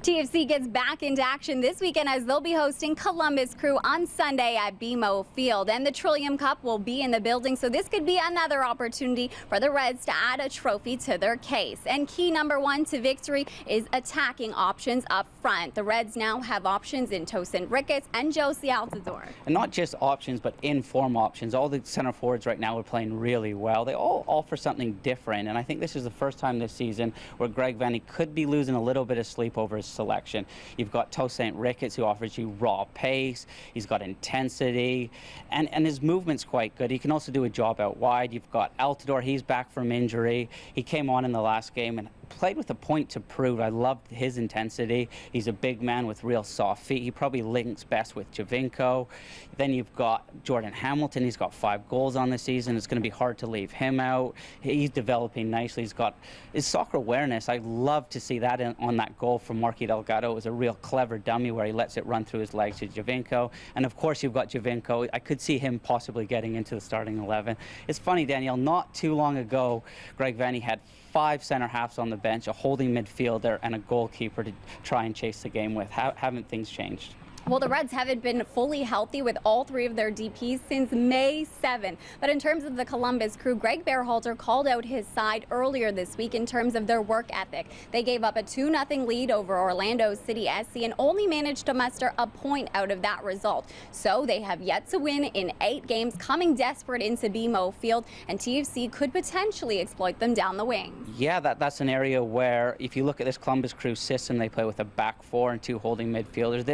TFC gets back into action this weekend as they'll be hosting Columbus Crew on Sunday at BMO Field. And the Trillium Cup will be in the building, so this could be another opportunity for the Reds to add a trophy to their case. And key number one to victory is attacking options up front. The Reds now have options in Tosin Ricketts and Josie Altidore. And not just options, but in-form options. All the center forwards right now are playing really well. They all offer something different, and I think this is the first time this season where Greg Vanney could be losing a little bit of sleep over his selection. You've got Tosin Ricketts, who offers you raw pace. He's got intensity, and his movement's quite good. He can also do a job out wide. You've got Altidore. He's back from injury. He came on in the last game and played with a point to prove. I loved his intensity. He's a big man with real soft feet. He probably links best with Javinko. Then you've got Jordan Hamilton. He's got 5 goals on the season. It's going to be hard to leave him out. He's developing nicely. He's got his soccer awareness. I love to see that on that goal from Marky Delgado. It was a real clever dummy where he lets it run through his legs to Javinko. And of course, you've got Javinko. I could see him possibly getting into the starting 11. It's funny, Danielle, not too long ago, Greg Vanney had 5 center halves on the bench, a holding midfielder, and a goalkeeper to try and chase the game with. Haven't things changed? Well, the Reds haven't been fully healthy with all 3 of their DPs since May 7. But in terms of the Columbus Crew, Greg Berhalter called out his side earlier this week in terms of their work ethic. They gave up a 2-0 lead over Orlando City SC and only managed to muster a point out of that result. So they have yet to win in 8 games, coming desperate into BMO Field, and TFC could potentially exploit them down the wing. Yeah, that's an area where, if you look at this Columbus Crew system, they play with a back 4 and 2 holding midfielders.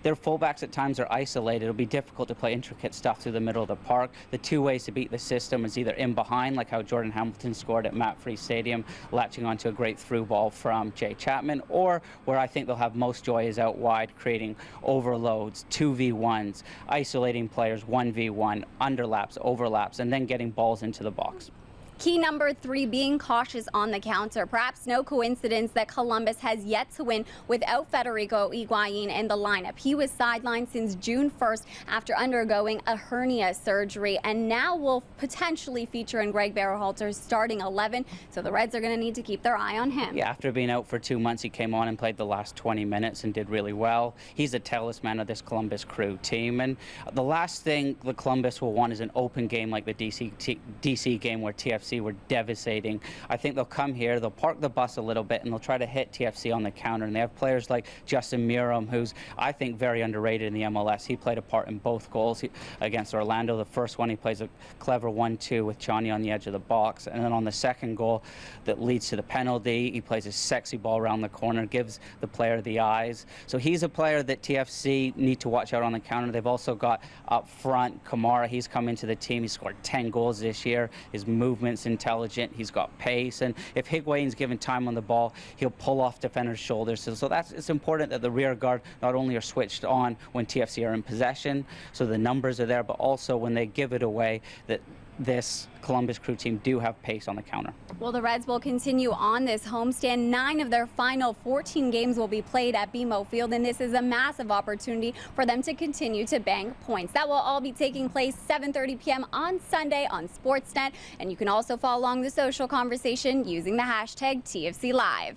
Their fullbacks at times are isolated. It'll be difficult to play intricate stuff through the middle of the park. The 2 ways to beat the system is either in behind, like how Jordan Hamilton scored at Matt Free Stadium, latching onto a great through ball from Jay Chapman, or where I think they'll have most joy is out wide, creating overloads, 2v1s, isolating players 1v1, underlaps, overlaps, and then getting balls into the box. Key number 3, being cautious on the counter. Perhaps no coincidence that Columbus has yet to win without Federico Higuain in the lineup. He was sidelined since June 1st after undergoing a hernia surgery, and now will potentially feature in Greg Berhalter's starting 11. So the Reds are going to need to keep their eye on him. Yeah, after being out for 2 months, he came on and played the last 20 minutes and did really well. He's a talisman of this Columbus Crew team, and the last thing the Columbus will want is an open game like the DC game where TFC were devastating. I think they'll come here, they'll park the bus a little bit, and they'll try to hit TFC on the counter. And they have players like Justin Miram, who's, I think, very underrated in the MLS. He played a part in both goals against Orlando. The first one, he plays a clever 1-2 with Chani on the edge of the box. And then on the second goal that leads to the penalty, he plays a sexy ball around the corner, gives the player the eyes. So he's a player that TFC need to watch out on the counter. They've also got up front Kamara. He's come into the team. He scored 10 goals this year. His movement's intelligent, he's got pace, and if Higuain's given time on the ball, he'll pull off defenders' shoulders. So it's important that the rear guard not only are switched on when TFC are in possession, so the numbers are there, but also when they give it away, that this Columbus Crew team do have pace on the counter. Well, the Reds will continue on this homestand. 9 of their final 14 games will be played at BMO Field, and this is a massive opportunity for them to continue to bang points. That will all be taking place 7:30 p.m. on Sunday on Sportsnet, and you can also follow along the social conversation using the hashtag TFC Live.